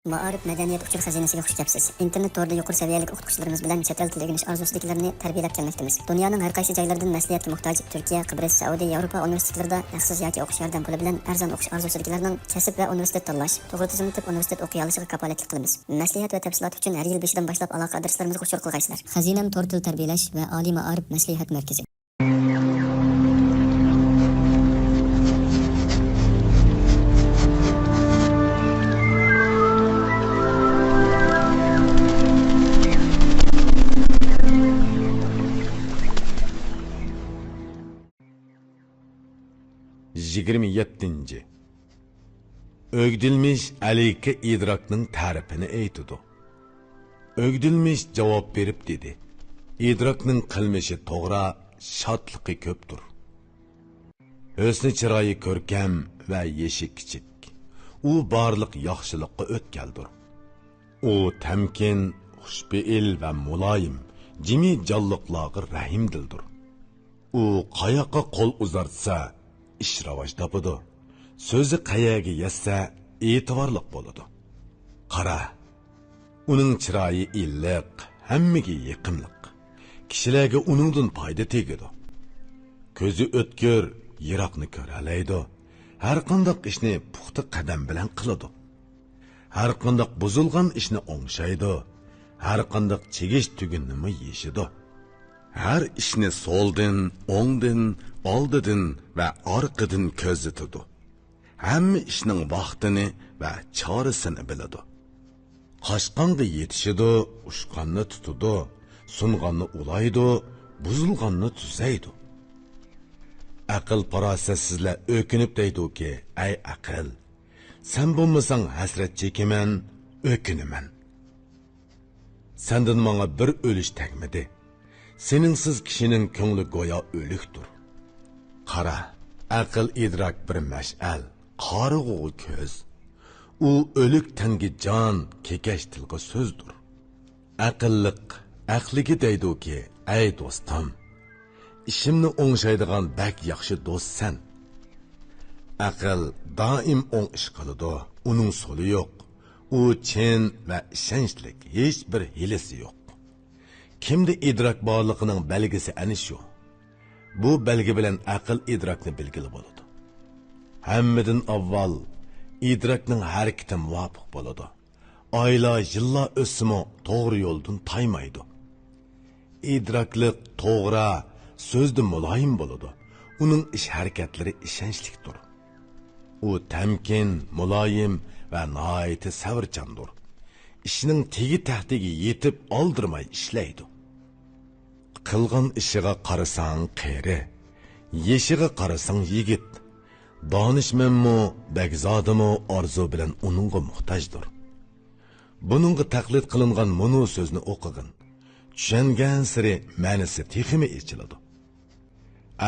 Ma'arif madaniyat uchur xazinasiga xush kelibsiz. Internet torida yuqori saviyali o'qituvchilarimiz bilan chet el tili o'rganish orzusidagilarni tarbiyalab kelmoqdamiz. Dunyoning har qaysi joylaridan maslahatga muhtoj Turkiya, Qibris, Saudiya, Yevropa universitetlarida haqsiz yoki o'qish yordam puli bilan arzon o'qish orzusidagilarning kasb va universitet tanlash, to'g'ri tizimli universitet o'qiy olishiga kafolatlik qilamiz. Maslahat va tafsilot uchun har yil 5 dan boshlab aloqa adreslarimizga qo'shib qilgaysizlar. Xazinam tor til tarbiyalash va oliy ma'arif maslahat markazi. Yigirmi yettinci. Ögdilmiş aleyke idrakning tarifini aytidi. Ögdilmiş javob berib dedi. İdrakning qilmishi to'g'ri, shodligi ko'pdir. Husni chiroyi ko'rkam va yeshi kichik. U barliq yaxshilikqa o'tkaldir. U tamkin, xushbe'il va muloyim, jimi jonliqlarga rahimdildir. U qayoqqa qo'l uzartsa ish rivoj topadi. So'zi qayaga yetsa e'tiborliq bo'ladi. Qara, uning chiroyi illiq, hammaga yaqinliq. Kishilarga uningdan foyda tegadi. Ko'zi o'tkir, yiroqni ko'ralaydi. Har qanday ishni puxta qadam bilan qiladi. Har qanday buzilgan ishni o'ngshaydi. Har qanday chegish tugunni yeshidi. Her ishni soldin, o'ngdin, oldidan va orqadan ko'zitadi. Hamma ishning vaqtini va chorasini biladi. Qochqonga yetishidi, ushqonni tutadi, sunganni ulaydi, buzilganni tuzaydi. Aql farosatsizlar o'kinib deydi-ki, "Ey aql, sen bo'lmasang hasrat chekaman, o'kinaman. Sendan menga bir o'lish tegmadi. Seningsiz kishining ko'ngli go'yo o'likdir." Qara, aql idrak bir mash'al, qorig'u ko'z. U o'lik tangi jon, kekash tilga so'zdir. Aqlliq, aqliga deydi-ki, "Ey do'stim, ishimni o'ngshaydigan bak yaxshi do'stsan." Aql doim o'ng ish qiladi, uning so'li yo'q. U chin va ishonchlik, hech bir hilasi yo'q. Kimde idrak borligining belgisi ana shu. Bu belgi bilan aql idrakni bilgili bo'ladi. Hammadan avval idrakning harakati muvofiq bo'ladi. Oylar, yillar o'simi to'g'ri yo'ldan taymaydi. İdraklik to'g'ri, so'zda muloyim bo'ladi. Uning ish harakatlari ishonchlikdir. U tamkin, muloyim va nihoyat sabrchandir. İşinin tegi tahtiga yetib oldirmay ishlaydi. Qilgan ishiga qarasang qeri, yeshiga qarasang yigit. Donishmanmi, begzodimi orzu bilan uningga muhtojdir. Buningga taqlid qilingan munu so'zni o'qigin. Tushungan siri ma'nosi texmi ichiladi.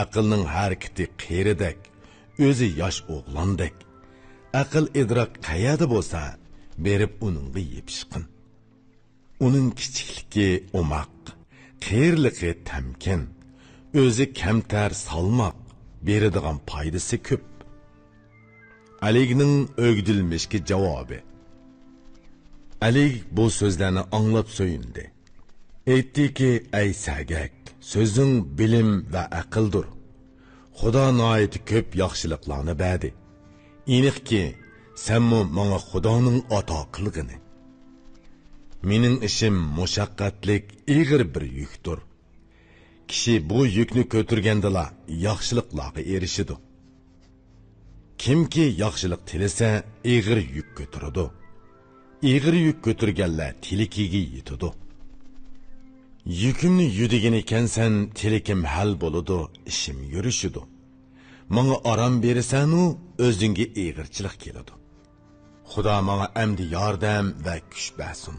Aqlning harakati qeridek, o'zi yosh o'g'londek. Aql idrak qayerda bo'lsa, berib uningga yepishqin. Uning kichikligi omaq, qeyrligi tamkin, o'zi kamtar salmoq, beradigan foydasi ko'p. Aligning o'gdilmishki javobi. Alig bu so'zlarni anglab so'yindi. Aytdiki, "Ey sagak, so'zing bilim va aqldir. Xudo noiti ko'p yaxshiliklarni berdi. Aniqki, senmi menga Xudoning ato qilgini. Mening ishim mushaqqatlik, ig'ir bir yukdir. Kishi bu yukni ko'targandala yaxshiliklarga erishidi. Kimki yaxshilik tilasa, ig'ir yuk ko'taradi. Ig'ir yuk ko'targanlar tilikiga yetadi. Yukimni yudigan ekansan, tilikim hal bo'ladi, ishim yurishidi. Menga aram berasan-u, o'zingga ig'irchilik keladi. Xudo menga amdi yordam va kuch bersin.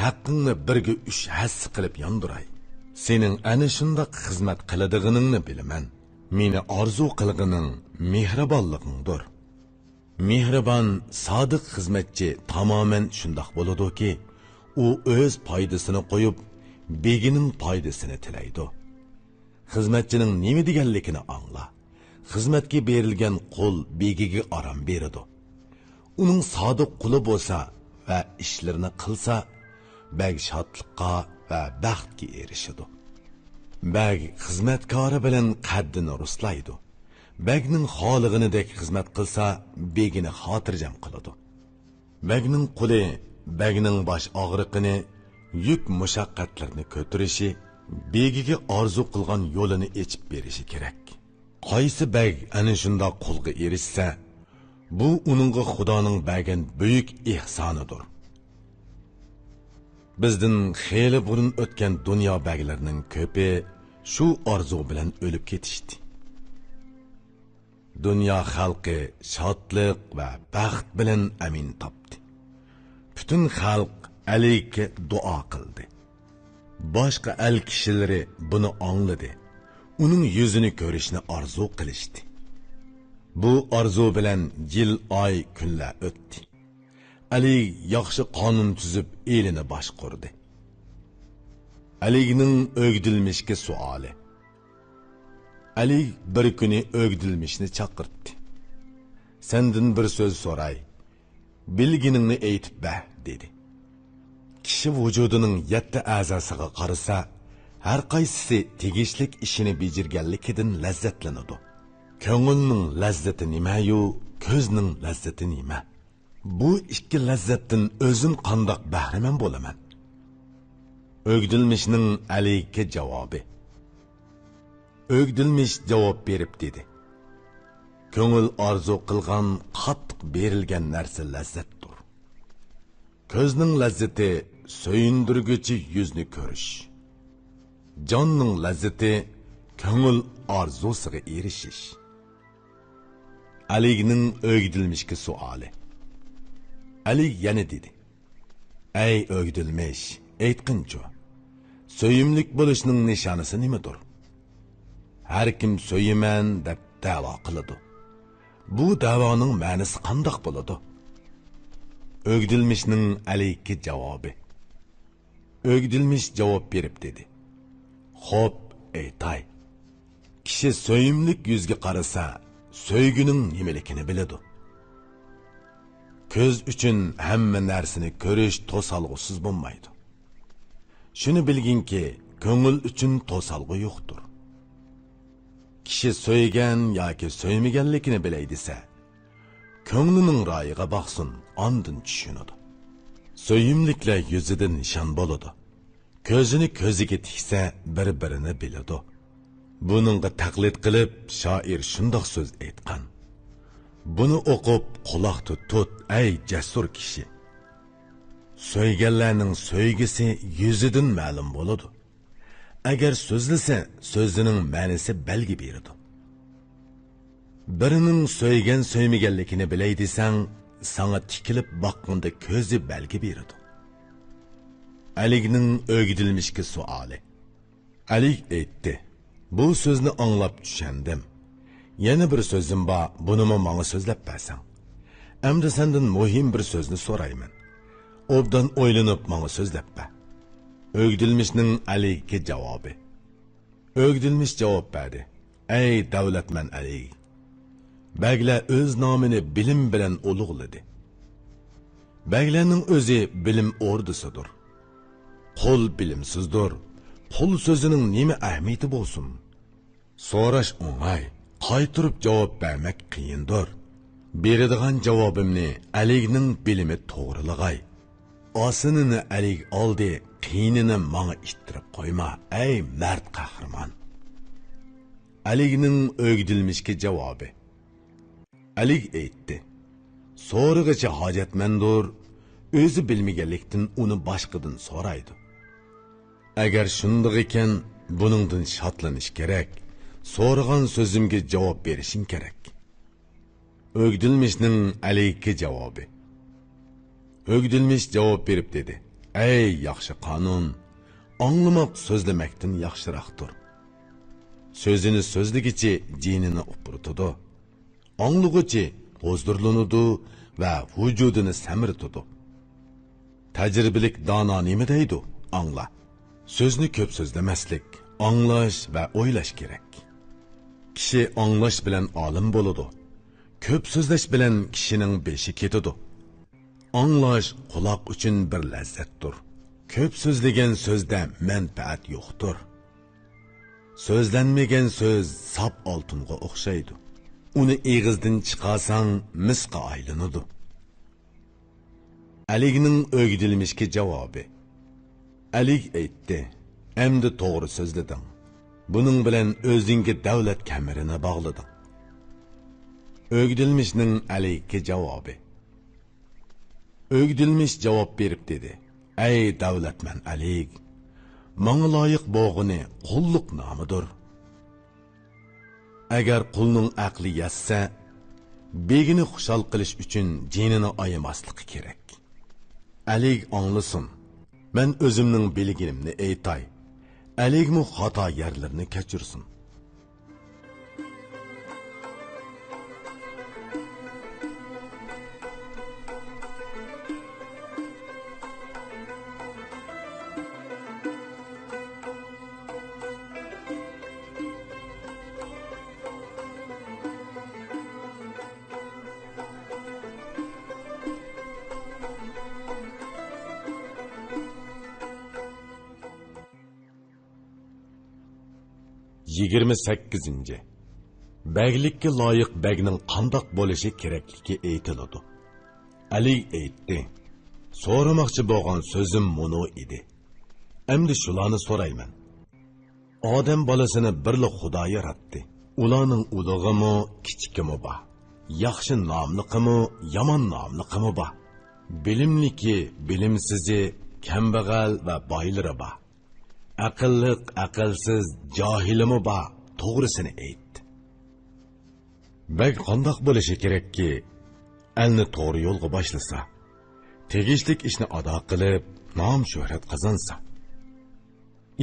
Haqqingni birga 3 hassi qilib yondiray. Sening ana shunday xizmat qiladiganingni bilaman. Meni orzu qilganing mehribonligingdir. Mehribon, sodiq xizmatchi tamoman shundoq bo'ladi-ki, u o'z foydasini qo'yib, begining foydasini tilaydi. Xizmatchining nima deganligini angla. Xizmatga berilgan qo'l begiga aram beradi. Uning sodiq quli bo'lsa, va ishlarini qilsa, bag shodlikqa va baxtga erishadi. Bag xizmatkori bilan qaddini ruslaydi. Bagning xolig'inidek xizmat qilsa, begini xotirjam qiladi. Bagning quli, bagning bosh og'riqini, yuk mushaqqatlarni ko'tarishi, begiga orzu qilgan yo'lini echib berishi kerak. Qaysi bag ana shunda qulga erishsa, bu uningga Xudoning bergan buyuk ehsonidir. Bizdan xeyli burun o'tgan dunyo baglarining ko'pi shu orzu bilan o'lib ketishdi. Dunyo xalqi shodlik va baxt bilan amin topdi. Butun xalq Aliga duo qildi. Boshqa el kishilari buni angladi. Uning yuzini ko'rishni orzu qilishdi. Bu orzu bilan yil, oy, kunlar o'tdi. Ali yaxshi qonun tuzib elini boshqurdi. Alining o'gdilmishga savoli. Ali bir kuni o'gdilmishni chaqirdi. Sendan bir so'z so'ray. Bilginingni aytib ber, dedi. Kishi vujudining 7 a'zosiga qarasa, har qaysisi tegishlik ishini bejirganligidan lazzatlanadi. Ko'ngilning lazzati nima-yu, ko'zning lazzati nima? Bu ikki lazzatdan o'zim qandoq bahramand bo'laman? O'gdilmishning Aliga javobi. O'gdilmish javob berib dedi. Ko'ngil orzu qilgan qattiq berilgan narsa lazzatdir. Ko'zning lazzati so'yindirguchi yuzni ko'rish. Jonning lazzati ko'ngil orzusiga erishish. Alining o'gdilmishga savoli. Ali yana dedi. Ey o'gdilmish, aytqinchi, so'yimlik bo'lishning nishonasi nimadir? Har kim so'yiman deb da'vo qiladi. Bu da'voning ma'nosi qandoq bo'ladi? O'gdilmishning Aliga javobi. O'gdilmish javob berib dedi. Xo'p, aytay. Kishi so'yimlik yuzga qarasa, so'yguning nimaligini biladi. Ko'z uchun hamma narsani ko'rish to'salg'usiz bo'lmaydi. Shuni bilginki, ko'ngil uchun to'salg'u yo'qdir. Kishi so'ygan yoki so'ymaganligini bilay desa, ko'nglining royiga boqsin, ondan tushunadi. So'yimliklar yuzidan nishon bo'ladi. Ko'zini ko'ziga tiksa, bir-birini biladi. Buningga taqlid qilib, shoir shundoq so'z aytgan. Buni o'qib quloq tut, ey jasur kishi. So'yganlarning so'ygisi yuzidan ma'lum bo'ladi. Agar so'zlasa, so'zining ma'nosi belgi beradi. Birining so'ygan so'ymaganligini bilay desang, sana tikilib boqqanda ko'zi belgi beradi. Alining o'gdilmishga savoli. Ali aytdi. Bu so'zni anglab tushandim. Yana bir so'zim bor, buni menga so'zlab bersan. Endi sendan muhim bir so'zni so'rayman. Obdan o'ylanib menga so'zlab ber. O'gdilmishning Aliga javobi. O'gdilmish javob berdi. Ey davlatman Ali. Baglar o'z nomini bilim bilan ulug'ladi. Baglarning o'zi bilim o'rdisidir. Qul bilimsizdir. Qul so'zining nima ahamiyati bo'lsin? So'rash o'ng'ay, qaytirib javob bermak qiyindir. Beradigan javobimni Alining bilimi to'g'rilig'ay. Osinini Alik oldi, qiyinini menga ittirib qo'yma, ey mard qahramon. Alining o'gdilmishga javobi. Alik aytdi. So'rig'icha hojatmandir, o'zi bilmaganlikdan uni boshqadan so'raydi. Agar shundoq ekan, buningdan shodlanish kerak. So'ragan so'zimga javob berishing kerak. O'gdilmishning Aliga javobi. O'gdilmish javob berib dedi. Ey yaxshi qonun, anglamoq so'zlamakdan yaxshiroqdir. So'zini so'zligicha jinini upurtidi. Anglug'ichi hozdirlanadi va vujudini samirtidi. Tajribalik dono nima deydi? Angla. So'zni ko'p so'zlamaslik, anglash va o'ylash kerak. Kishi anglash bilan olim bo'ladi. Ko'p so'zlash bilan kishining beshi ketadi. Anlaş quloq uchun bir lazzatdir. Ko'p so'zlagan so'zda manfaat yo'qdir. So'zlanmagan so'z sap oltinga o'xshaydi. Uni egizdan chiqarsang misqa aylanadi. Aligning o'gdilmishga javobi. Alik aytdi: "Endi to'g'ri so'zlading. Buning bilan o'zingga davlat kamarini bog'lading." O'gdilmishning Alikka javobi. O'gdilmish javob berib dedi: "Ey davlatman Alik, menga loyiq bo'g'ini qulluq nomidir. Agar qulning aqli yetsa, begini xushal qilish uchun jinini ayamaslik kerak. Alik anglasin. Men o'zimning bilginimni aytay. Alikmi xato yerlarni kechirsin." Yigirmi 8. Baglikka loyiq bagning qandoq bo'lishi kerakligi aytiladi. Ali aytdi: "So'ramoqchi bo'lgan so'zim mono edi. Endi shularni so'rayman. Odam bolasini birli Xudo yaratdi. Ularning ulug'imi, kichikimi bor. Yaxshi nomliqimi, yomon nomliqimi bor. Bilimliki, bilimsizi, kambag'al va boylari bor. Aqlliq, aqlsiz, johilimi bor, to'g'risini aytdi. Bag qandoq bo'lishi kerakki, elni to'g'ri yo'lga boshlasa, tegishlik ishni ado qilib, nom shuhrat qozonsa,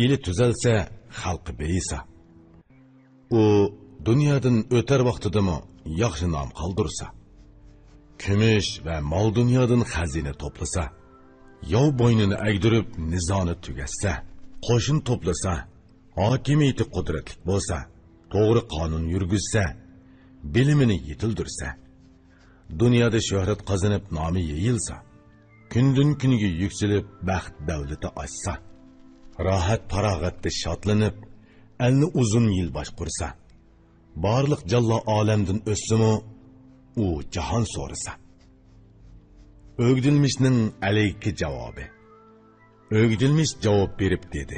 ili tuzalsa, xalqi beysa, u dunyodan o'tar vaqtidami yaxshi nom qoldirsa, kumush va mol dunyodan xazina to'plasa, yov bo'ynini agdirib nizoni tugatsa, qo'shin to'plasa, hokimiyati qudratli bo'lsa, to'g'ri qonun yurgizsa, bilimini yetildirsa, dunyoda shuhrat qozonib nomi yeyilsa, kundan kunga yuksilib baxt davlati ochsa, rohat farog'atda shodlanib, elni uzun yil boshqursa, barliq jallo olamdan o'ssimi, u jahon so'rasa. O'gdilmishning Alikka javobi. O'gdilmish javob berib dedi: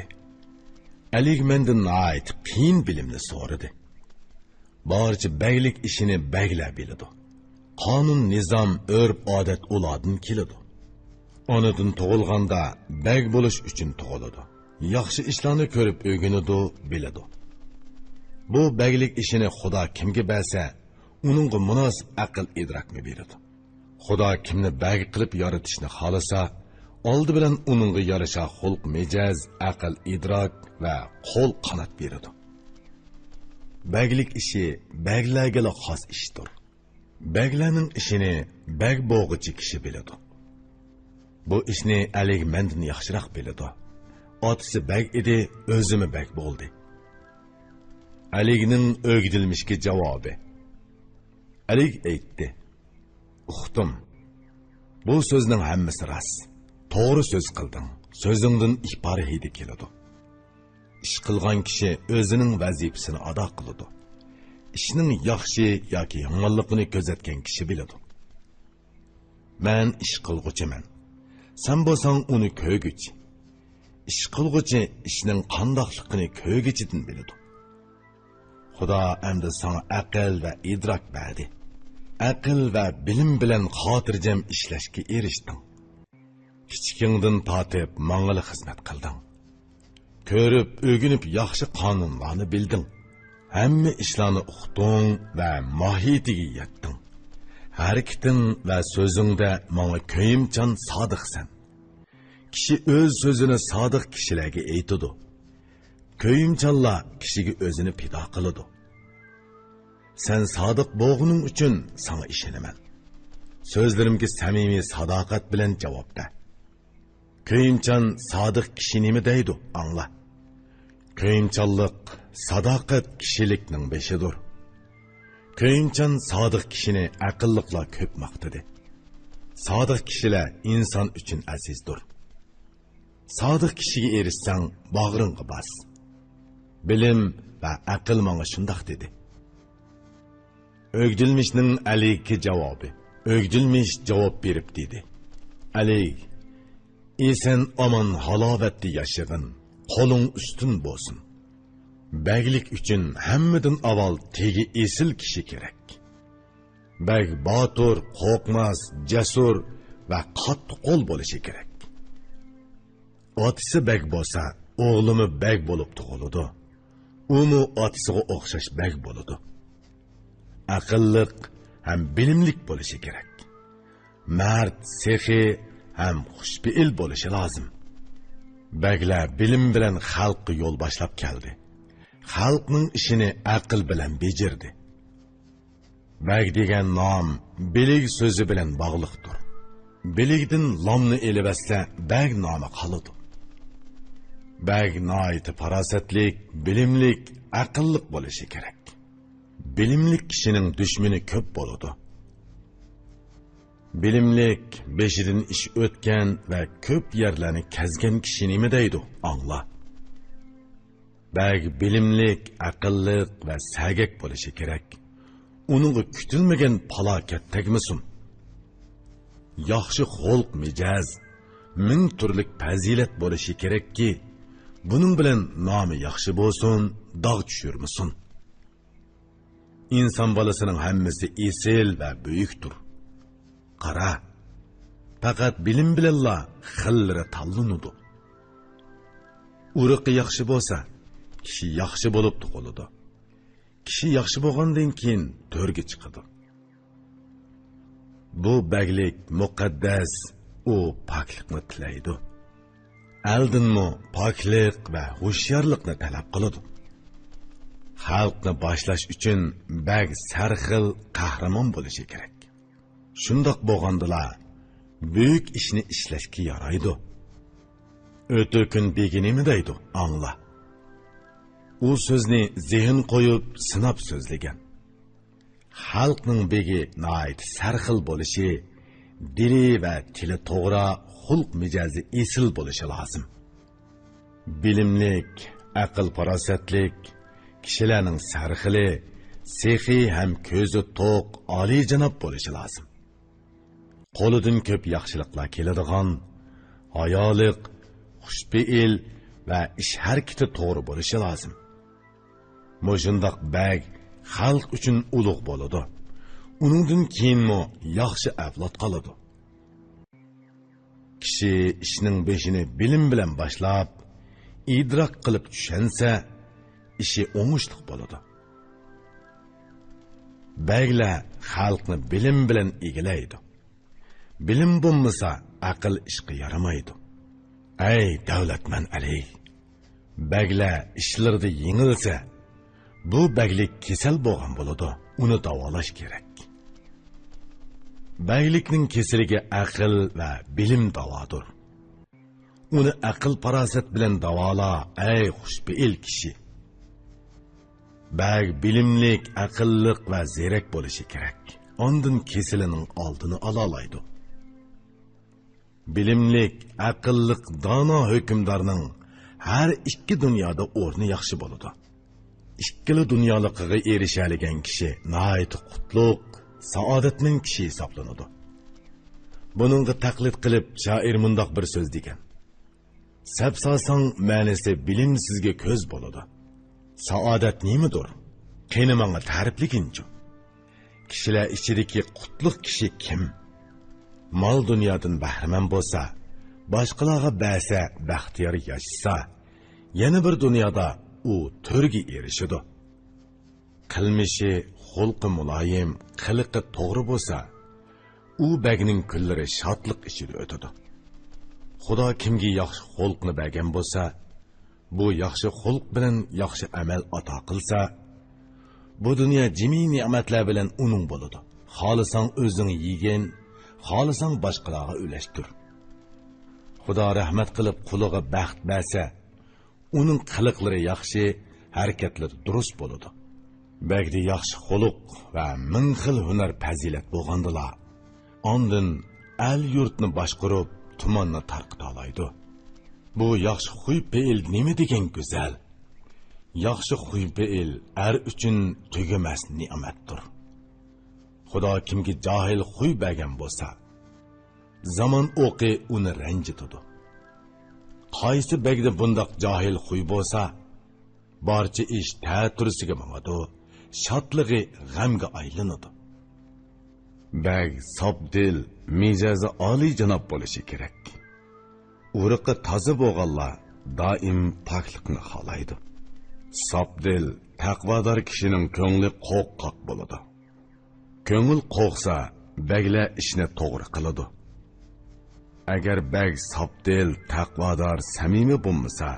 "Alik mendan nihoyat qiyin bilimni so'radi. Barcha baglik ishini baglar biladi. Qonun, nizom, urf, odat ulardan keladi. Onadan tug'ilganda bag bo'lish uchun tug'iladi. Yaxshi ishlarni ko'rib o'rganadi, biladi. Bu baglik ishini Xudo kimga bersa, uningga munosib aql idrokni beradi. Xudo kimni bag qilib yaratishni xolasa, oldi bilan uningga yarasha xulq, mijoz, aql, idrok va qo'l qanot beradi. Baglik ishi baglarga xos ishdir. Baglarning ishini bag bo'g'ichi kishi biladi. Bu ishni Alik mendan yaxshiroq biladi. Otasi bag edi, o'zimi bag bo'ldi." Alikning o'gdilmishga javobi. Alik aytdi: "Uxtim, bu so'zning hammasi rost. To'g'ri so'z qilding. So'zingdan ibora hidi keladi. Ish qilgan kishi o'zining vazifasini ado qiladi. Ishning yaxshi yoki yomonligini ko'zatgan kishi biladi. Men ish qilg'uchiman. Sen bo'lsang uni ko'rguchi. Ish qilg'uchi ishning qandoqligini ko'rguchidan biladi. Xudo endi sana aql va idrok berdi. Aql va bilim bilan xotirjam ishlashga erishding. Kichikingdan tortib mang'ili xizmat qilding. Ko'rib, o'rganib yaxshi qonunlarni bilding. Hamma ishlarni uqding va mohiyatiga yetding. Harakating va so'zingda menga ko'yimchan sodiqsan. Kishi o'z so'zini sodiq kishilarga aytadi. Ko'yimchanlar kishiga o'zini fido qiladi. Sen sodiq bo'lganing uchun sana ishonaman. So'zlarimga samimiy sadoqat bilan javob ber. Ko'yimchan sodiq kishi nima deydi? Angla. Ko'yimchanlik sadoqat kishilikning beshidir. Ko'yimchan sodiq kishini aqlliqlar ko'p maqtadi. Sodiq kishilar inson uchun azizdir. Sodiq kishiga erishsang, bag'ringga bas. Bilim va aql menga shundoq dedi. O'gdilmishning Alikka javobi. O'gdilmish javob berib dedi. Alik, sen omon halovatda yashag'in, qo'ling ustun bo'lsin. Baglik uchun hammadan avval tegi esil kishi kerak. Bag botur, qo'rqmas, jasur va qattiq qo'l bo'lishi kerak. Otisi bag bo'lsa, o'g'limi bag bo'lib tug'iladi. Uni otisiga o'xshash bag bo'ladi. Aqlliq ham bilimlik bo'lishi kerak. Mard, sehi ham xushbi'il bo'lishi lozim. Baglar bilim bilan xalqqa yo'l boshlab keldi. Xalqning ishini aql bilan bejirdi. Bag degan nom bilig so'zi bilan bog'liqdir. Biligdan lomni elibasla bag nomi qoladi. Bag noiti farosatlik, bilimlik, aqlliq bo'lishi kerak. Bilimlik kishining dushmani ko'p bo'ladi. Bilimlik beshidan ish o'tgan va ko'p yerlarni kezgan kishi nima deydi? Angla. Bag bilimlik, aqlliq va sagak bo'lishi kerak. Uningga kutilmagan falokat tegmasin. Yaxshi xulq mijoz, ming turlik fazilat bo'lishi kerakki, buning bilan nomi yaxshi bo'lsin, dog' tushirmasin. İnsan balasining hammasi esil va buyukdir. Qara, faqat bilim bilanla xillari tanlanadi. Urug'i yaxshi bo'lsa, kishi yaxshi bo'lib tug'iladi. Kishi yaxshi bo'lgandan keyin to'rga chiqadi. Bu baglik muqaddas, u poklikni tilaydi. Aldinmi poklik va hushyorlikni talab qiladi. Xalqni boshlash uchun bag sarxil qahramon bo'lishi kerak. Shundoq bo'lgandilar, büyük ishni ishlashga yaraydi. O'tirkin begi nima deydi? Angla. U so'zni zehn qo'yib, sinab so'zlagan. Xalqning begi nihoyat sarxil bo'lishi, dili va tili to'g'ri, xulq mijozi esil bo'lishi lozim. Bilimlik, aql farosatlik, kishilarning sarxili, sehi ham ko'zi to'q, oliyjanob bo'lishi lozim. Qo'lidan ko'p yaxshiliklar keladigan, hayoliq, xushbe'il va ish harakati to'g'ri bo'lishi lozim. Mo'shundoq bag xalq uchun ulug' bo'ladi. Uningdan keyinmi yaxshi avlod qoladi. Kishi ishning beshini bilim bilan boshlab, idrok qilib tushunsa, ishi o'ngishli bo'ladi. Baglar xalqni bilim bilan egilaydi. Bilim bo'lmasa, aql ishga yaramaydi. Ey davlatman Ali, baglar ishlarda yengilsa, bu baglik kasal bo'lgan bo'ladi. Uni davolash kerak. Baglikning kasaliga aql va bilim davodir. Uni aql farosat bilan davola, ey xushbe'il kishi. Bag bilimlik, aqlliq va zerak bo'lishi kerak. Ondan kesilining oldini ola oladi. Bilimlik, aqlliq, dono hukmdorning har ikki dunyoda o'rni yaxshi bo'ladi. Ikkili dunyoligiga erishadigan kishi nihoyat qutlug', saodatning kishi hisoblanadi. Buningga taqlid qilib shoir mundoq bir so'z degan. Sapsasang ma'nisi bilimsizga ko'z bo'ladi. Saodat nimadir? Qani menga ta'rifliginchi. Kishilar ichidagi qutlug' kishi kim? Mol dunyodan bahramand bo'lsa, boshqalarga bersa, baxtiyor yashasa, yana bir dunyoda u to'rga erishadi. Qilmishi, xulqi muloyim, qiliqi to'g'ri bo'lsa, u bagning kunlari shodlik ichida o'tadi. Xudo kimga yaxshi xulqni bergan bo'lsa, bu yaxshi xulq bilan yaxshi amal ato qilsa, bu dunyo jimi ne'matlar bilan uning bo'ladi. Xolisang o'zing yegin, xolisang boshqalarga ulashtir. Xudo rahmat qilib quliga baxt bersa, uning qiliqlari yaxshi, harakatlari durust bo'ladi. Bagda yaxshi xuluq va ming xil hunar fazilat bo'lgandilar. Ondan el yurtni boshqarib tumanni tarqita oladi. Bu yaxshi xuy fe'l nima degan go'zal. Yaxshi xuy fe'l er uchun tugamas ne'matdir. Xudo kimga jahil xuy bergan bo'lsa, zaman o'qi uni ranjitadi. Qaysi begda bundaq jahil xuy bo'lsa, barcha ish ta'turisiga mangadi, shodlig'i g'amga aylanadi. Bag sobdil, mijazi oliy janob bo'lishi kerak. Urug'i toza bo'lganlar doim poklikni xohlaydi. Sobdil, taqvodor kishining ko'ngli qo'rqoq bo'ladi. Ko'ngil qo'rqsa, baglar ishni to'g'ri qiladi. Agar bag sobdil, taqvodor, samimiy bo'lmasa,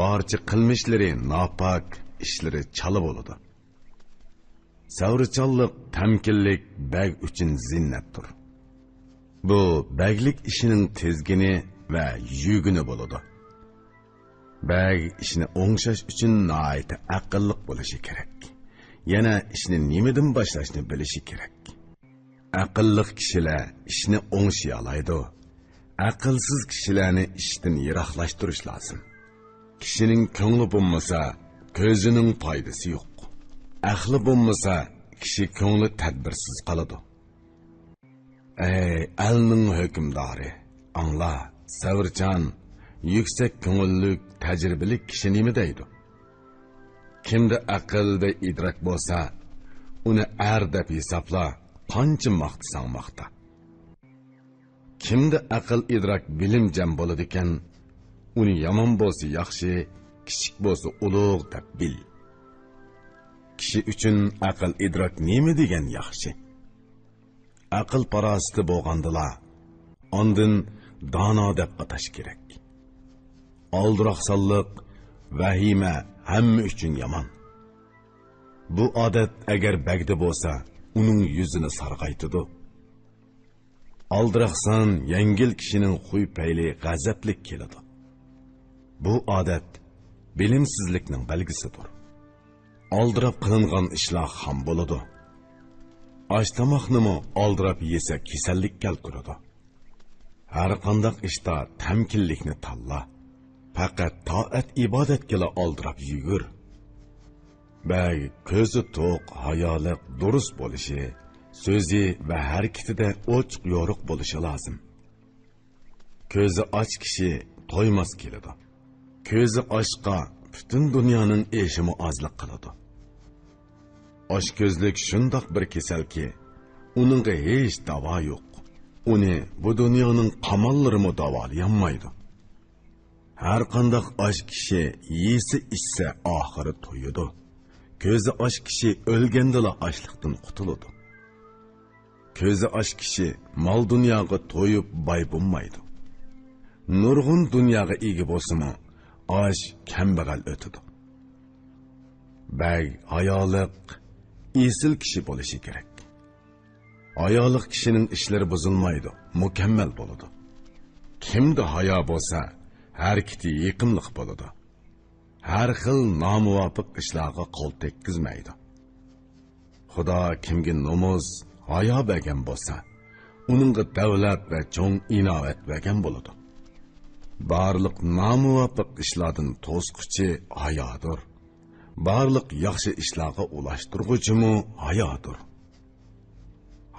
barcha qilmishlari nopok, ishlari chala bo'ladi. Savrichanlik, tamkinlik bag uchun zinnatdir. Bu baglik ishining tezgini va yuguni bo'ladi. Bag ishni o'ngshash uchun nihoyatda aqlli bo'lishi kerak. Yana ishni nimadan boshlashni bilishi kerak. Aqlli kishilar ishni o'ngshay oladi. Aqlsiz kishilarni ishdan yiroqlashtirish lozim. Kishining ko'ngli bo'lmasa, ko'zining foydasi yo'q. Aqli bo'lmasa, kishi ko'ngli tadbirsiz qoladi. Ey elning hukmdori, angla, savrchan, yuksak ko'ngillik, tajribali kishi nima deydi? Kimda aql va idrok bo'lsa, uni er deb hisobla, qancha maqtasang maqta. Kimda aql, idrok, bilim jam bo'ladi ekan, uni yomon bo'lsa yaxshi, kichik bo'lsa ulug' deb bil. Kishi uchun aql, idrok nima degan yaxshi? Aql parosati bo'lgandilar, ondan dono deb atash kerak. Oldiroqsonlik, vahima hamma uchun yomon. Bu odat agar bagda bo'lsa, uning yuzini sarg'aytidi. Oldiroqson, yengil kishining xuy payli g'azablik keladi. Bu odat bilimsizlikning belgisidir. Oldirab qilingan ishlar ham bo'ladi. Osh tomoqnimi oldirab yesa kasallik keltiradi. Har qanday ishda tamkinlikni tanla. Faqat toat ibodatga oldirab yugur. Bag ko'zi to'q, hayoliq, durust bo'lishi, so'zi va harakatida ochiq yo'riq bo'lishi lozim. Ko'zi och kishi to'ymas keladi. Ko'zi ochqa butun dunyoning eshimi ozlik qiladi. Ochko'zlik shundoq bir kasalki, uningga hech davo yo'q. Uni bu dunyoning qamonlarimi davolayolmaydi. Har qanday och kishi yesa ichsa oxiri to'yidi. Ko'zi och kishi o'lgandala ochlikdan qutuladi. Ko'zi och kishi mol dunyoga to'yib boy bo'lmaydi. Nurg'un dunyoga ega bo'lsa-mu, och kambag'al o'tadi. Bag hayoliq, esil kishi bo'lishi kerak. Hayoliq kishining ishlari buzilmaydi, mukammal bo'ladi. Kimda hayo bo'lsa, harakati yiqimliq bo'ladi. Har xil nomuvofiq ishlarga qo'l tekkizmaydi. Xudo kimga nomus, hayo bergan bo'lsa, uningga davlat va cho'ng inovat bergan bo'ladi. Barliq nomuvofiq ishlardan to'squchi hayodir. Barliq yaxshi ishlarga ulashtirg'uchimi hayodir.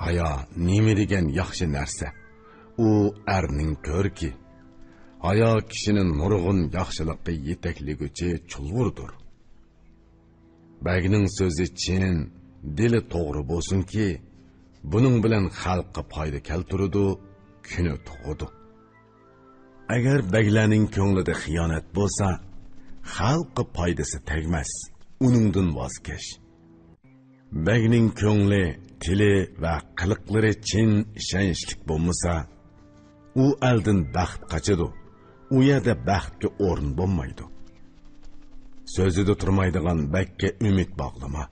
Hayo nima degan yaxshi narsa? U erning ko'rki. Hayo kishining nurg'un yaxshilikqa yetakliguvchi chulg'urdir. Bagning so'zi chin, dili to'g'ri bo'lsinki, buning bilan xalqqa foyda keltiradi, kuni tug'adi. Agar baglarning ko'nglida xiyonat bo'lsa, xalqqa foydasi tegmas, uningdan voz kech. Bagning ko'ngli, tili va qiliqlari chin, ishonchli bo'lmasa, u eldan baxt qochadi. U yerda baxtga o'rin bo'lmaydi. So'zida turmaydigan bakka umid bog'lama.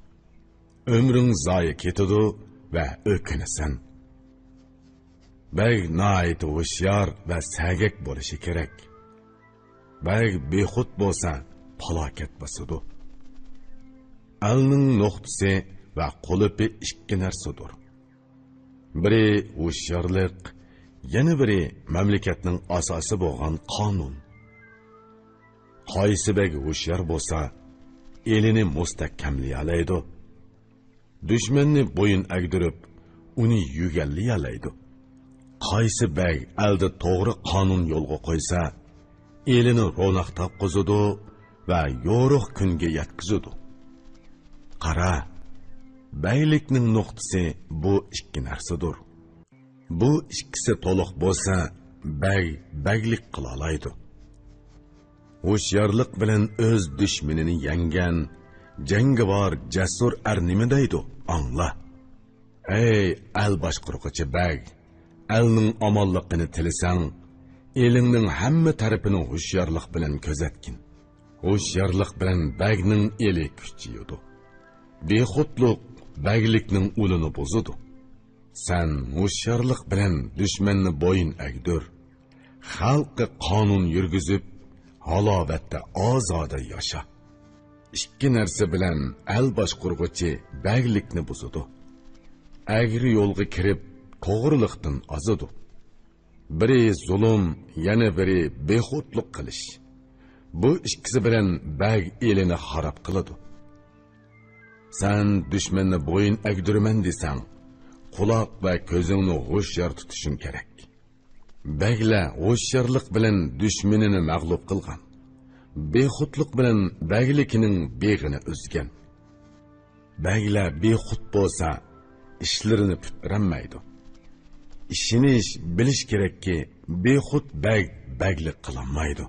Umring zoya ketadi va o'kinasan. Bag nihoyat hushyor va sagak bo'lishi kerak. Bag bexud bo'lsa, falokat bosadi. Alning nuqtasi va qulupi ikki narsadir. Biri hushyorlik, yana biri mamlakatning asosi bo'lgan qonun. Qaysi bek hushyor bo'lsa, elini mustahkamlay oladi. Dushmanni bo'yin agdirib, uni yugallay oladi. Qaysi bek alda to'g'ri qonun yo'lga qo'ysa, elini ro'naq topqizadi va yo'ruq kunga yetkazadi. Qara, baylikning nuqtasi bu ikki narsadir. Bu ikkisi to'liq bo'lsa, baglik qila oladi. Hushyorlik bilan o'z dushmanini yengan jangovar jasur er nima deydi? Angla. Ey el boshquruvchi bag, elning omonligini tilasang, elingning hamma tarafini hushyorlik bilan kuzatgin. Hushyorlik bilan bagning eli kuchayadi. Bexudlik baglikning ulini buzadi. Sen hushyorlik bilan dushmanni bo'yin agdir. Xalqqa qonun yurgizib, halovatda ozoda yasha. Ikki narsa bilan el boshquruvchi baglikni buzadi. Agri yo'lga kirib, to'g'riliqdan azadi. Biri zulm, yana biri bexudlik qilish. Bu ikkisi bilan bag elini xarob qiladi. Sen dushmanni bo'yin agdirman desang, quloq va ko'zingni hushyor tutishing kerak. Bagla hushyorlik bilan dushmanini mag'lub qilgan. Bexudlik bilan baglikining beg'ini o'zgan. Bagla bexud bo'lsa, ishlarini putranmaydi. İşiniz bilish kerakki, bexud baglik qilolmaydi.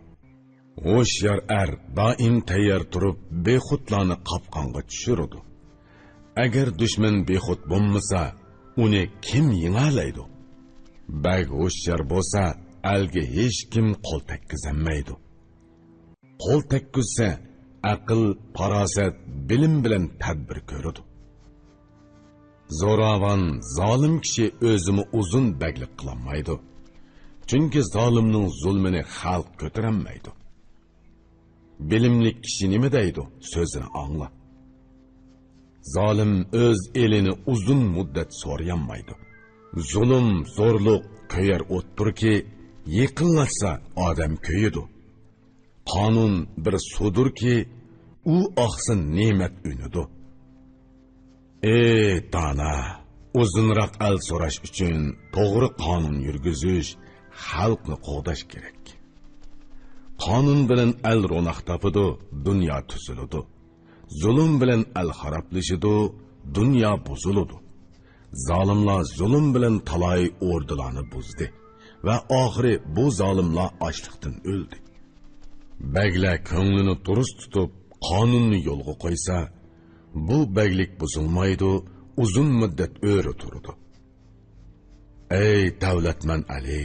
Hushyor er doim tayyor turib, bexudlarni qopqonga tushiradi. Agar dushman bexud bo'lmasa, uni kim yengalaydi? Bag hushyor bo'lsa, alga hech kim qo'l tekkizolmaydi. Qo'l tekkizsa, aql, farosat, bilim bilan tadbir ko'radi. Zo'ravon, zolim kishi o'zini uzun baglik qilolmaydi. Chunki zolimning zulmini xalq ko'taranmaydi. Bilimli kishi nima deydi? So'zini angla. Zolim o'z elini uzun muddat so'rayanmaydi. Zulm, zo'rliq ko'yar o'ttirki, yiqillatsa odam ko'yidi. Qonun bir sudurki, u oqsin ne'mat unidi. Ey dana, uzunroq al so'rash uchun to'g'ri qonun yurgizish, xalqni qo'g'dash kerak. Qonun bilan al ro'naq topidi, dunyo tuziladi. Zulm bilan al xaroblashidi, dunyo buziladi. Zolimlar zulm bilan talay o'rdalarni buzdi va oxiri bu zolimlar ochliqdan o'ldi. Baglar ko'nglini durust tutib, qonunni yo'lga qo'ysa, bu baglik buzilmaydi, uzun muddat o'ri turadi. Ey davlatman Ali,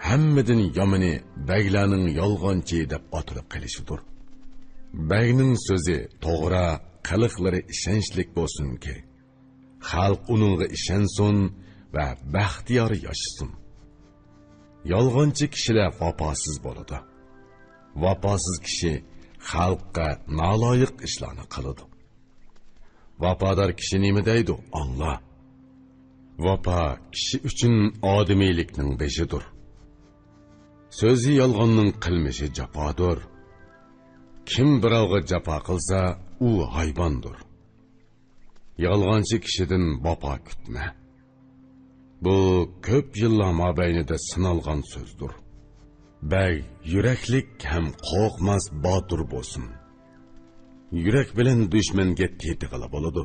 hammadan yomoni baglarning yolg'onchi deb otilib qolishidir. Bagning so'zi to'g'ri, qiliqlari ishonchlik bo'lsin-ki, xalq uningga ishonsin va baxtiyor yashasin. Yolg'onchi kishilar vafosiz bo'ladi. Vafosiz kishi xalqqa noloyiq ishlarni qiladi. Vafodor kishi nima deydi? Angla. Vafa kishi uchun odamiylikning beshidir. So'zi yolg'onning qilmishi jafodir. Kim birovga jafo qilsa, u hayvondir. Yolg'onchi kishidan vafo kutma. Bu ko'p yillar mobaynida sinalgan so'zdir. Bag yuraklik ham qo'rqmas botir bo'lsin. Yurak bilan dushmanga tetig'ila bo'ladi.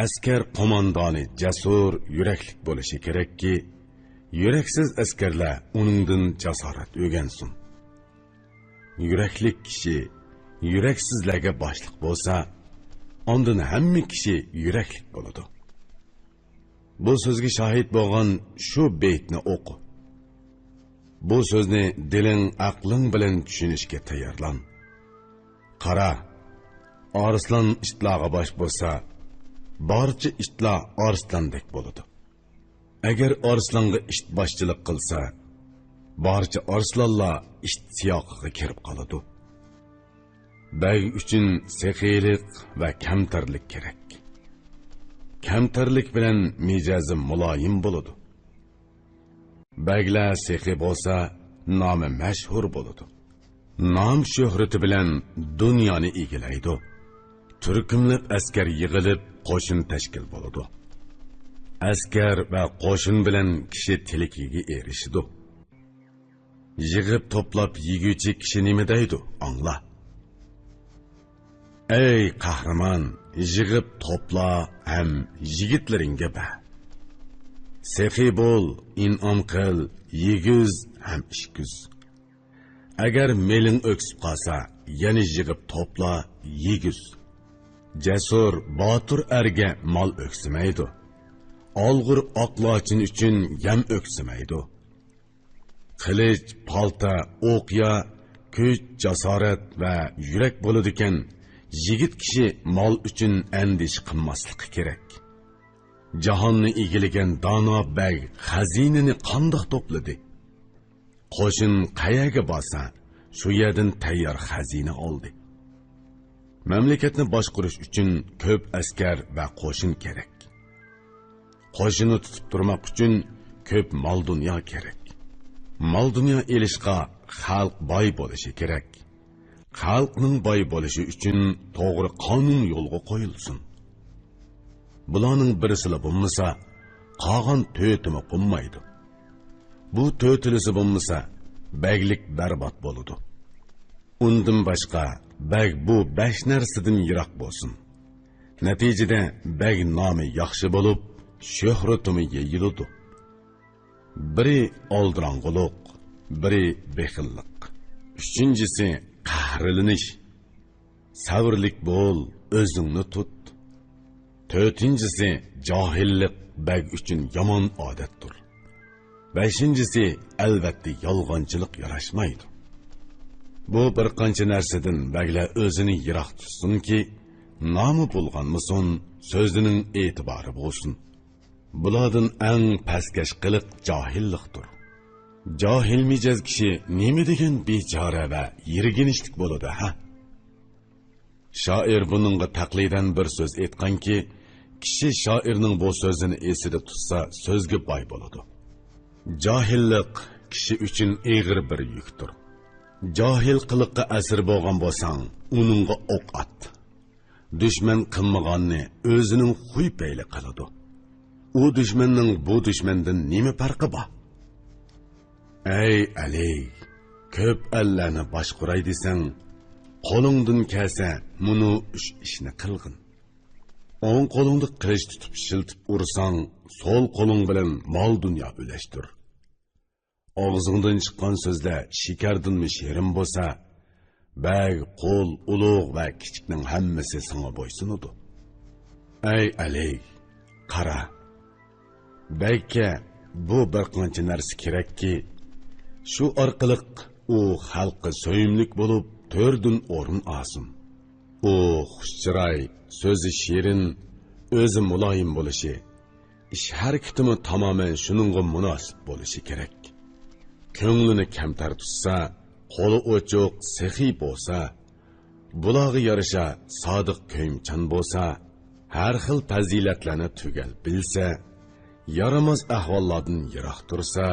Askar qo'mondoni jasur, yuraklik bo'lishi kerakki, yuraksiz askarlar uningdan jasorat o'rgansin. Yuraklik kishi yuraksizlarga boshliq bo'lsa, ondan hamma kishi yuraklik bo'ladi. Bu so'zga shohid bo'lgan shu beytni o'qi. Bu so'zni diling, aqling bilan tushunishga tayyorlan. Qara, arslan ishtlarga bosh bo'lsa, barcha ishtlar arslandek bo'ladi. Agar arslanga isht boshchilik qilsa, barcha arslanlar isht siyoqiga kirib qoladi. Bag uchun saxiylik va kamtarlik kerak. Kamtarlik bilan mijozi muloyim bo'ladi. Baglar sehi bo'lsa, nomi mashhur bo'ladi. Nom shuhrati bilan dunyoni egallaydi. Turkumlab askar yig'ilib qo'shin tashkil bo'ladi. Askar va qo'shin bilan kishi tilikiga erishidi. Yig'ib to'plab yiguvchi kishi nima deydi? Angla. Ey qahramon, yig'ib to'pla ham yigitlaringga ba. Sehi bo'l, in'om qil, yiguz ham ishkuz. Agar meling o'ksib qolsa, yana yig'ib to'pla, yiguz. Jasur, botur erga mol o'ksimaydi. Olg'ur oqlochin uchun yam o'ksimaydi. Qilich, palta, o'qya, kuch, jasorat va yurak bo'ladigan yigit kishi mol uchun andish qilmasligi kerak. Jahonni egilagan dono bag xazinani qandoq to'pladi? Qo'shin qayaga borsa, shu yerdan tayyor xazina oldi. Mamlakatni boshqarish uchun ko'p askar va qo'shin kerak. Qo'shinni tutib turmoq uchun ko'p mol dunyo kerak. Mol dunyo elishqa xalq boy bo'lishi kerak. Xalqning boy bo'lishi uchun to'g'ri qonun yo'lga qo'yilsin. Bularning birisila bo'lmasa, qolgan to'ytimi bo'lmaydi. Bu to'tilisi bo'lmasa, baglik barbod bo'ladi. Undan boshqa bag bu 5 narsadan yiroq bo'lsin. Natijada bag nomi yaxshi bo'lib, shuhratimi yeyiladi. Biri oldirang'uliq, biri bexillik. Uchinchisi qahrlanish. Sabrlik bo'l, o'zingni tut. To'rtinchisi johillik bag uchun yomon odatdir. Beshinchisi albatta yolg'onchilik yarashmaydi. Bu bir qancha narsadan baglar o'zini yiroq tutsinki, nomi bo'lganmisin, so'zining e'tibori bo'lsin. Bulardan eng pastkash qiliq johillikdir. Johil mijoz kishi nima degan bechora va yirginishlik bo'ladi, ha? Shoir buningga taqlidan bir so'z aytganki, kishi shoirning bu so'zini esida tutsa, so'zga boy bo'ladi. Johillik kishi uchun og'ir bir yukdir. Johil qiliqqa asir bo'lgan bo'lsang, uningga o'q at. Dushman qilmaganni o'zining xuy payli qiladi. U dushmanning bu dushmandan nima farqi bor? Ey Ali, ko'p allarni boshqaray desang, qo'lingdan kelsa, muni uch ishni qilgin. O'ng qo'lingda qilich tutib shiltib ursang, so'l qo'ling bilan mol dunyo ulashtir. Og'zingdan chiqqan so'zlar shikardanmi sherim bo'lsa, bag, qo'l, ulug' va kichikning hammasi senga bo'ysunadi. Ey Ali, qara. Bagga bu bir qancha narsa kerakki, shu orqali u xalqqa so'yimlik bo'lib, to'rdun o'rin olsin. U xushchiroy, so'zi shirin, o'zi muloyim bo'lishi, ish harakatimi tamoman shuningga munosib bo'lishi kerak. Ko'nglini kamtar tutsa, qo'li ochiq, sehiy bo'lsa, bularga yarasha sodiq ko'ngchan bo'lsa, har xil fazilatlarni tugal bilsa, yaramaz ahvollardan yiroq tursa,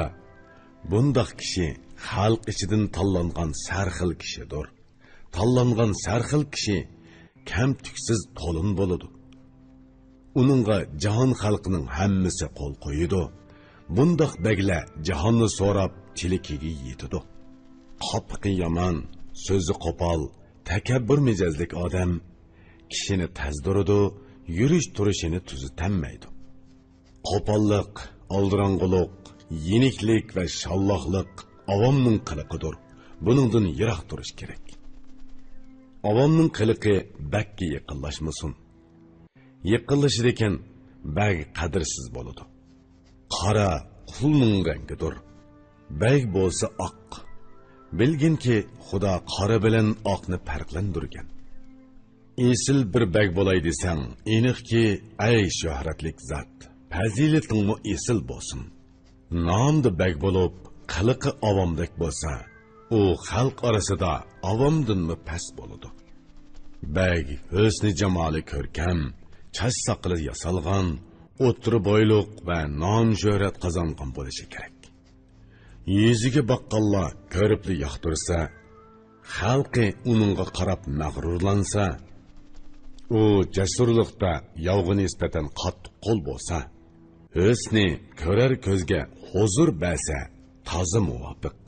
bundoq kishi xalq ichidan tanlangan sarxil kishidir. Tanlangan sarxil kishi kam tuksiz to'lin bo'ladi. Uningga jahon xalqining hammasi qo'l qo'yidi. Bundoq baglar jahonni so'rab tilikiga yetidi. Qopqi yomon, so'zi qo'pol, takabbur mijozlik odam kishini tazdiradi, yurish turishini tuzitanmaydi. Qo'pollik, oldirang'uliq, yeniklik va shalloqlik avomning qiliqidir. Buningdan yiroq turish kerak. Avomning qiliqi bagga yaqinlashmasin. Yaqinlashir ekan bag qadrsiz bo'ladi. Qora qulning rangidir. Bag bo'lsa oq. Bilginki Xudo qora bilan oqni farqlantirgan. Esil bir bag bo'lay desang, aniqki ay shuhratlik zot, fazilatingmi esil bo'lsin. Nomda bag bo'lib, qiliqi avomdek bo'lsa, u xalq orasida avomdanmi past bo'ladi. Bag husni jamoli ko'rkam, chash soqili yasalgan, o'tri boyliq va nom shuhrat qozongan bo'lishi kerak. Yüzüge baqqanlar ko'ribli yoqtirsa, xalqi uningga qarab mag'rurlansa, u jasurlikda yovg'i nisbatan qattiq qo'l bo'lsa, husni ko'rar ko'zga huzur bersa, toza muvofiq.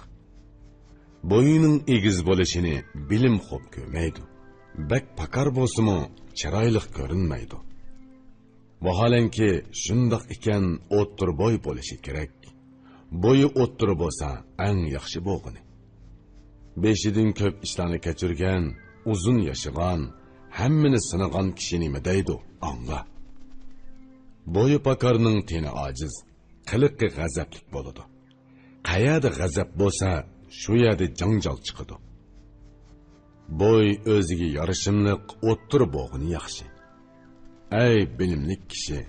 Bo'yining egiz bo'lishini bilim xo'p ko'rmaydi. Bak pakar bo'lsa-mu, chiroyli ko'rinmaydi. Vaholanki shundoq ekan o'ttir bo'y bo'lishi kerak. Bo'yi o'ttir bo'lsa, eng yaxshi bo'lg'ini. Beshidan ko'p ishlarni kechirgan, uzun yashagan, hammani sinagan kishi nima deydi? Angla. Bo'yi pakarning teni ojiz, qiliqi g'azablik bo'ladi. Qayerda g'azab bo'lsa, shu yerda janjal chiqadi. Bo'y o'ziga yarashimliq o'ttir bo'g'ini yaxshi. Ey bilimli kishi,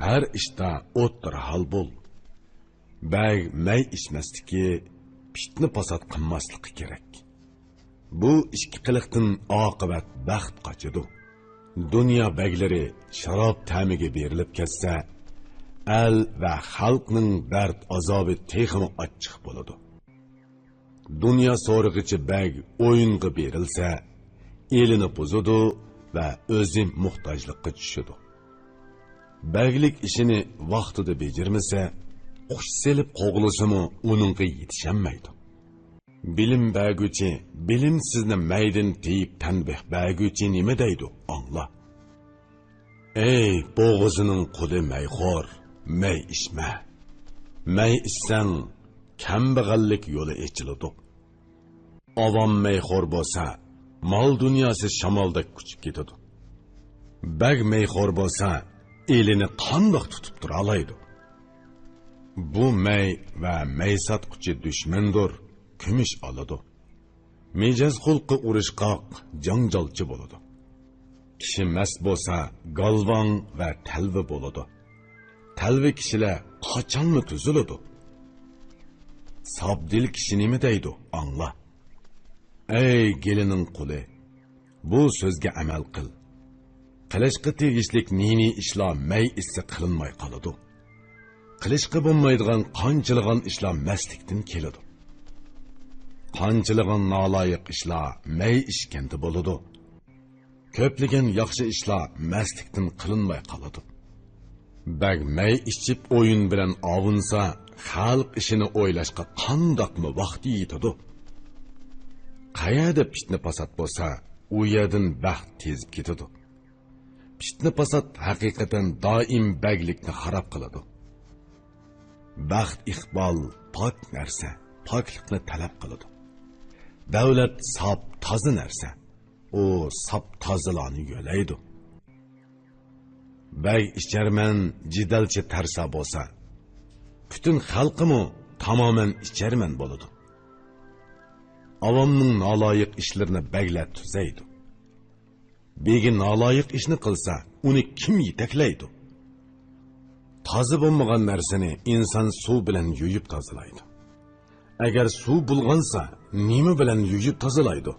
har ishda o'ttir hal bo'l. Bag may ichmasligi, pitni pasat qilmasligi kerak. Bu ikki qiliqdan oqibat baxt qochadi. Dunyo baglari sharob ta'miga berilib ketsa, el va xalqning dard azobi texmi achchiq bo'ladi. Dunyo so'rig'ichi bag o'yinga berilsa, elini buzadi va o'zi muhtojlikka tushadi. Baglik ishini vaqtida bajarmasa, qush selib qo'g'lisimi uningga yetishamaydi. Bilim bag'uchi, bilim sizni maydin deyib tanbeh bag'uchi nima deydi? Angla. Ey bo'g'izining quli mayxo'r, may ishma. May ishsang, kambag'allik yo'li ochiladi. Avam mayxo'r bo'lsa, mol dunyosi shamoldek kuchib ketadi. Bag mayxo'r bo'lsa, elini qandoq tutib tura oladi. Bu may va maysatquchi dushmandir, kumush oladi. Mijoz xulqi urishqoq, janjalchi bo'ladi. Kishi mast bo'lsa, galvon va talvi bo'ladi. Talvi kishilar qachonmi tuziladi? Sabdil kishi nima deydi? Angla. Ey gelining quli, bu so'zga amal qil. Qilishqa tegishlik nini ishlar may issa qilinmay qoladi. Qilishqa bo'lmaydigan qanchilgan ishlar maslikdan keladi. Qanchilgan naloyiq ishlar may ishkanda bo'ladi. Ko'pligan yaxshi ishlar maslikdan qilinmay qoladi. Bag may ichib o'yin bilan ovunsa, xalq ishini o'ylashga qandoqmi vaqt yetadi? Qayerda pitni pasat bo'lsa, u yerdan baxt tezib ketadi. Pitni pasat haqiqatan doim baglikni xarob qiladi. Baxt iqbol pok narsa, poklikni talab qiladi. Davlat sop toza narsa, u sop tozalarni yo'laydi. Bag icharman jidalchi tarsa bo'lsa, butun xalqimi tamoman icharman bo'ladi. Avomning noloyiq ishlarini baglar tuzaydi. Begi noloyiq ishni qilsa, uni kim yetaklaydi? Toza bo'lmagan narsani inson suv bilan yuyib tozalaydi. Agar suv bulg'ansa, nima bilan yuyib tozalaydi?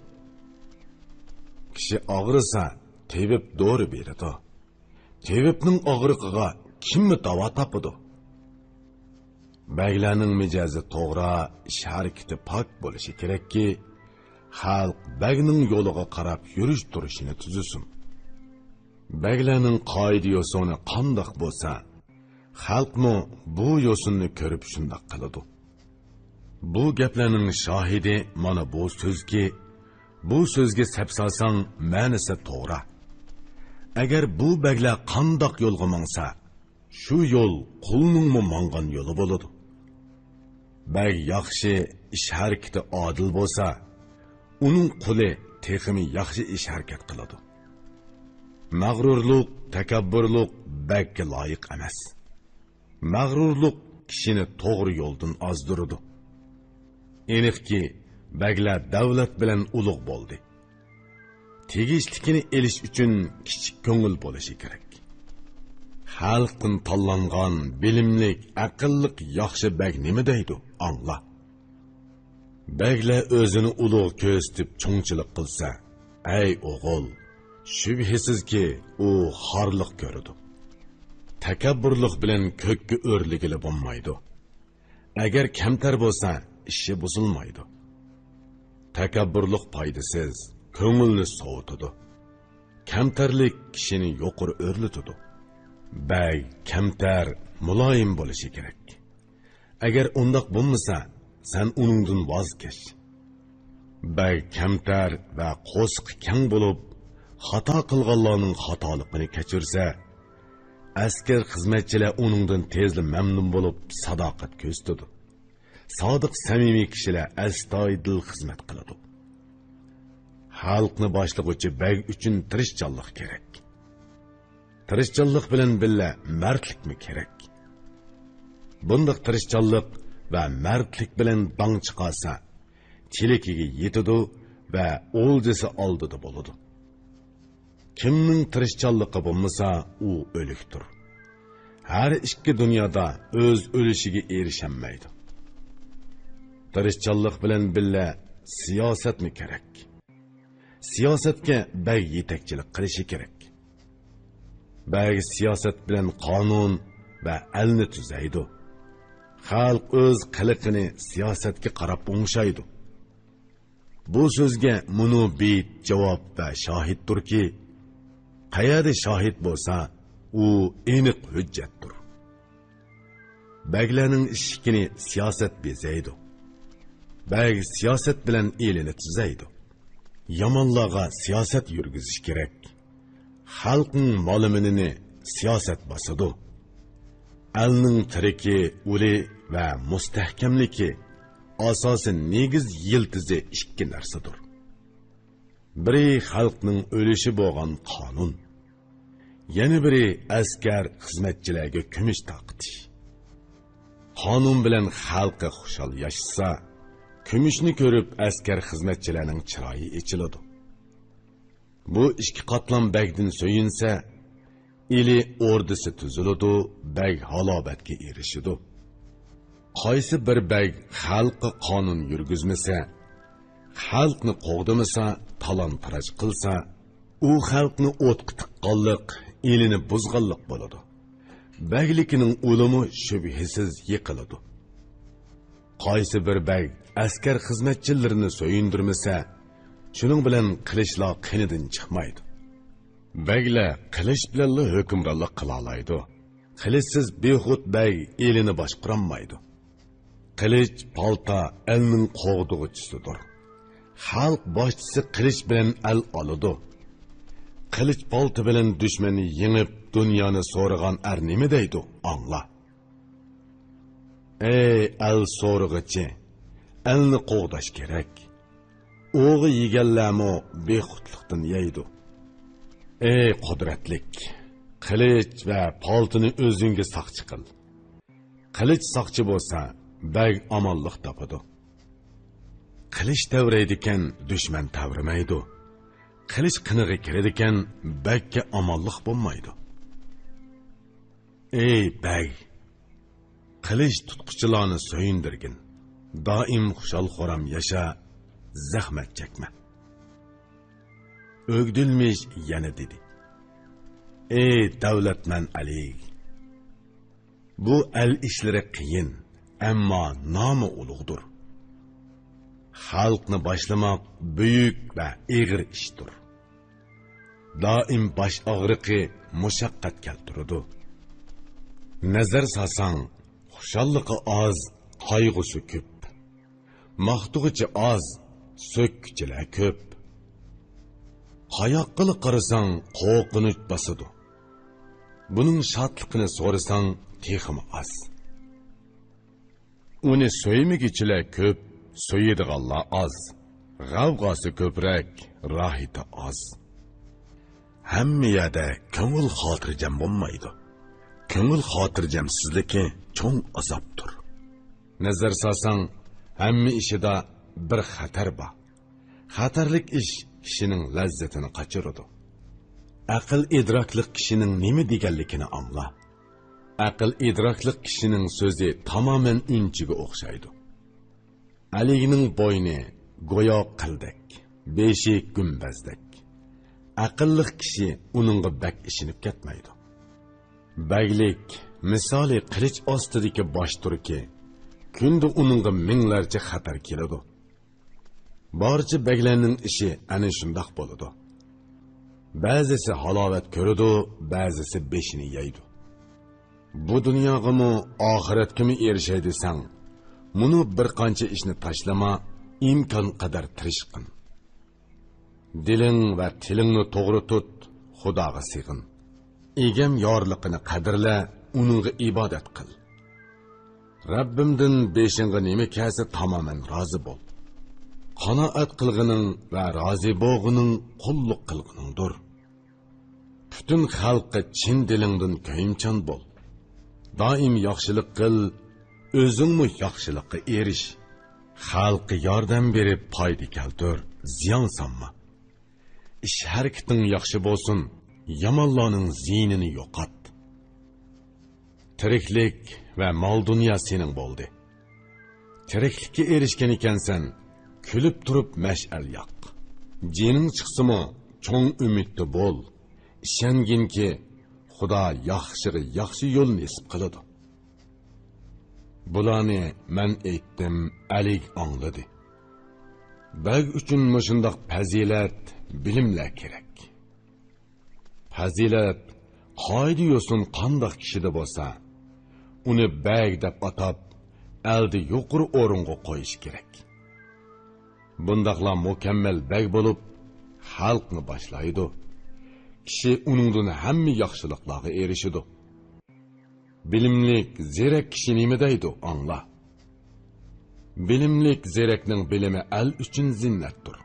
Kishi og'risa, tevib dori beradi. Tevibning og'riqiga kimmi davo topadi? Baglarning mijozi to'g'ri, ish harakati pok bo'lishi kerakki, xalq bagning yo'liga qarab yurish turishini tuzusin. Baglarning qoida yo'sini qandoq bo'lsa, xalqmi bu yo'sinni ko'rib shundoq qiladi. Bu gaplarning shohidi mana bu so'zki, bu so'zga sapsasang ma'nisi to'g'ri. Agar bu baglar qandoq yo'lga mangsa, shu yo'l qulningmi mangan yo'li bo'ladi. Bag yaxshi ish harakati odil bo'lsa, uning quli texmi yaxshi ish harakat qiladi. Mag'rurlik, takabburlik bagga loyiq emas. Mag'rurlik kishini to'g'ri yo'ldan ozdiradi. Aniqki, baglar davlat bilan ulug' bo'ldi. Tegishlikini elish uchun kichik ko'ngil bo'lishi kerak. Xalqdan tanlangan, bilimlik, aqlliq yaxshi bag nima deydi? Angla. Baglar o'zini ulug' ko'zitib cho'ngchilik qilsa, ey o'g'il, shubhisizki u xorliq ko'radi. Takabburlik bilan ko'kka o'rligili bo'lmaydi. Agar kamtar bo'lsa, ishi buzilmaydi. Takabburlik foydasiz, ko'ngilni sovutadi. Kamtarlik kishini yuqori o'rlatadi. Bag kamtar, muloyim bo'lishi kerak. Agar undoq bo'lmasa, sen uningdan voz kech. Bag kamtar va qo'sqi keng bo'lib, xato qilganlarning xatoligini kechirsa, askar xizmatchilar uningdan tezli mamnun bo'lib sadoqat ko'rsatadi. Sodiq samimiy kishilar astoydil xizmat qiladi. Xalqni boshlig'uvchi bag uchun tirishchanlik kerak. Tirishchanlik bilan birga mardlikmi kerak? Bundaq tirishchanlik va mardlik bilan dong chiqarsa, chilikiga yetadi va o'ljisi oldida bo'ladi. Kimning tirishchanligi bo'lmasa, u o'likdir. Har ikki dunyoda o'z o'lishiga erishamaydi. Tirishchanlik bilan birga siyosatmi kerak? Siyosatga bag yetakchilik qilishi kerak. Bag siyosat bilan qonun va elni tuzaydi. Xalq o'z qiliqini siyosatga qarab o'ngshaydi. Bu so'zga munobit javob va shohiddirki, qayerda shohid bo'lsa, u aniq hujjatdir. Baglarning ishikini siyosat bezaydi. Bag siyosat bilan elini tuzaydi. Yomonlarga siyosat yurgizish kerak. Xalqning mol-mulkini siyosat bosadi. Elning tiriki, uli va mustahkamligi asosi negiz yiltizi ikki narsadir. Biri xalqning o'lishi bo'lgan qonun, yana biri askar xizmatchilarga kumush taqtish. Qonun bilan xalqi xushal yashasa, kumushni ko'rib askar xizmatchilarning chiroyi ichiladi. Bu ikki qatlam bagdan so'yinsa, ili ordisi tuziladi, bag halobatga erishidi. Qaysi bir bag xalqqa qonun yurgizmasa, xalqni qo'g'dimasa, talon-taroj qilsa, u xalqni o'tqa tiqqanlik, elini buzganlik bo'ladi. Baglikining o'limi shubhasiz yiqiladi. Qaysi bir bag askar xizmatchilarini so'yindirmasa, shuning bilan qilishlar qinidan chiqmaydi. Baglar qilish bilan hukmronlik qila oladi. Qilishsiz behud bag elini boshqarolmaydi. Qilich palta elning qo'g'dug'ichisidir. Xalq boshchisi qilich bilan el oladi. Qilich palta bilan dushmanni yengib, dunyoni so'rg'an nima deydi? Angla. Ey el so'rg'ichi, elni qo'g'dash kerak. O'g'i yeganlarmi behudlikdan yeydi. Ey qudratlik, qilich va paltini o'zingga saqchi qil. Qilich saqchi bo'lsa, bag omonlik topadi. Qilich tavraydikan, dushman tavrimaydi. Qilich qinig'i kiradikan, bagga omonlik bo'lmaydi. Ey bag, qilich tutquchilarni so'yindirgin. Doim xushal-xo'ram yasha, zahmat chekma. O'gdilmish yana dedi. Ey davlatman Ali, bu el ishlari qiyin, ammo nomi ulug'dir. Xalqni boshlamoq buyuk va og'ir ishdir. Doim bosh og'riqi mushaqqat keltiradi. Nazar solsang, xushalliqi oz, qayg'usi ko'p. Maqtug'ichi oz, so'kkichilar ko'p. Qayoqqili qarasang, qo'rqinch bosadi. Buning shodligini so'rasang, texmi oz. Uni so'ymigichilar ko'p, so'yadiganlar oz. G'avg'osi ko'prak, rohiti oz. Hamma yerda ko'ngil xotirjam bo'lmaydi. Ko'ngil xotirjamsizligi cho'ng azobdir. Nazar solsang, hamma ishida bir xatar bor. Xatarlik ish kishining lazzatini qochiradi. Aql idrokli kishining nima deganligini angla. Aql idrokli kishining so'zi tamoman unchiga o'xshaydi. Alining bo'yni go'yo qildak, beshi gumbazdek. Aqlli kishi uningga bak ishinib ketmaydi. Baglik misoli qilich ostidagi bosh turki, kunda uningga minglarcha xatar keladi. Barcha baglarning ishi ana shundoq bo'ladi. Ba'zisi halovat ko'radi, ba'zisi beshini yeydi. Bu dunyoga mu oxiratga mi erishay desang, muni bir qancha ishni tashlama, imkon qadar tirishqin. Diling va tilingni to'g'ri tut, Xudoga sig'in. Egam yorliqini qadrla, uningga ibodat qil. Rabbimdan beshingga nima kelsa tamoman rozi bo'l. Qanoat qilgining va rozi bo'lgining qulluq qilginingdir. Butun xalqqa chin dilingdan ko'yimchan bo'l. Doim yaxshilik qil, o'zingmi yaxshilikqa erish. Xalqqa yordam berib foyda keltir, ziyon solma. Ish harakating yaxshi bo'lsin, yomonlarning ziynini yo'qot. Tiriklik va mol dunyo sening bo'ldi. Tiriklikka erishgan ekansan, kulib turib mash'al yoq. Jining chiqsimi, cho'ng umidli bo'l. Ishonginki, Xudo yaxshiga yaxshi yo'l nasib qiladi. Bularni men aytdim, Alik angladi. Bag uchun mushundoq fazilat, bilimlar kerak. Fazilat qoida yo'sin qandoq kishida bo'lsa, uni bag deb atab, aldi yuqori o'ringa qo'yish kerak. Bundaqlar mukammal bag bo'lib, xalqni boshlaydi. Kishi uningdan hamma yaxshiliklarga erishidi. Bilimlik, zerak kishi nima deydi, angla. Bilimlik, zerakning bilimi el uchun zinnatdir.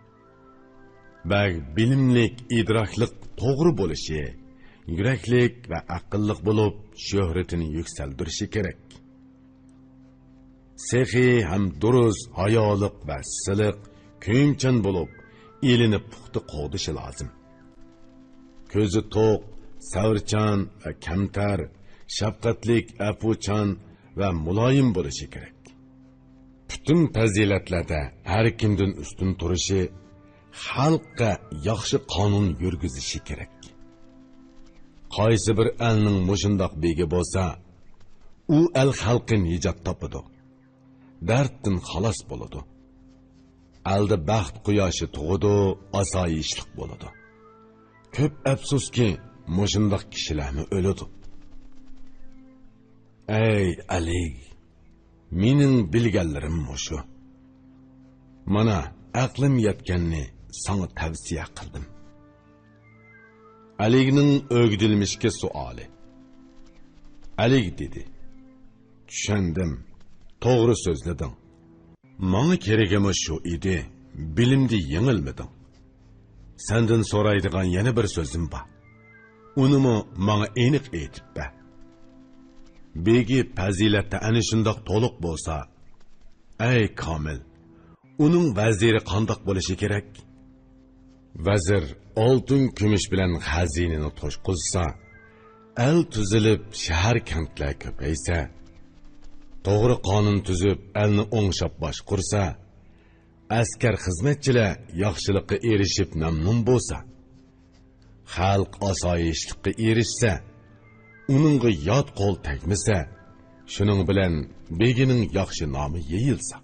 Bag bilimlik, idroklik to'g'ri bo'lishi, yuraklik va aqlliq bo'lib, shuhratini yuksaltirishi kerak. Sehi ham durust, hayoliq va siliq, ko'yimchan bo'lib, elini puxta qo'dishi lozim. Ko'zi to'q, savrchan va kamtar, shafqatlik, afuchan va muloyim bo'lishi kerak. Butun fazilatlarda har kimdan ustun turishi, xalqqa yaxshi qonun yurgizishi kerak. Qaysi bir elning mushundoq begi bo'lsa, u el xalqi nijot topadi. Darddan xalos bo'ladi. Alda baxt quyoshi tug'idi, osoyishlik bo'ladi. Ko'p afsuski, mushundoq kishilarni o'ladi. Ey Ali, mening bilganlarim mushu. Mana aqlim yetganni sana tavsiya qildim. Alining o'gdilmishki suoli. Ali dedi: "Tushundim, to'g'ri so'zlading. Menga keragim shu edi, bilimni yengilmeding. Sendan so'raydigan yana bir so'zim bor. Unimi menga aniq aytib ber. Begi fazilatda ana shundoq to'liq bo'lsa, ey komil, uning vaziri qandoq bo'lishi kerak? Vazir oltin kumush bilan xazinani to'shqizsa, el tuzilib shahar kentlar ko'paysa, to'g'ri qonun tuzib elni o'ngshab boshqursa, askar xizmatchilar yaxshilikka erishib mamnun bo'lsa, xalq osoyishlikka erishsa, uningga yot qo'l tegmasa, shuning bilan begining yaxshi nomi yeyilsa,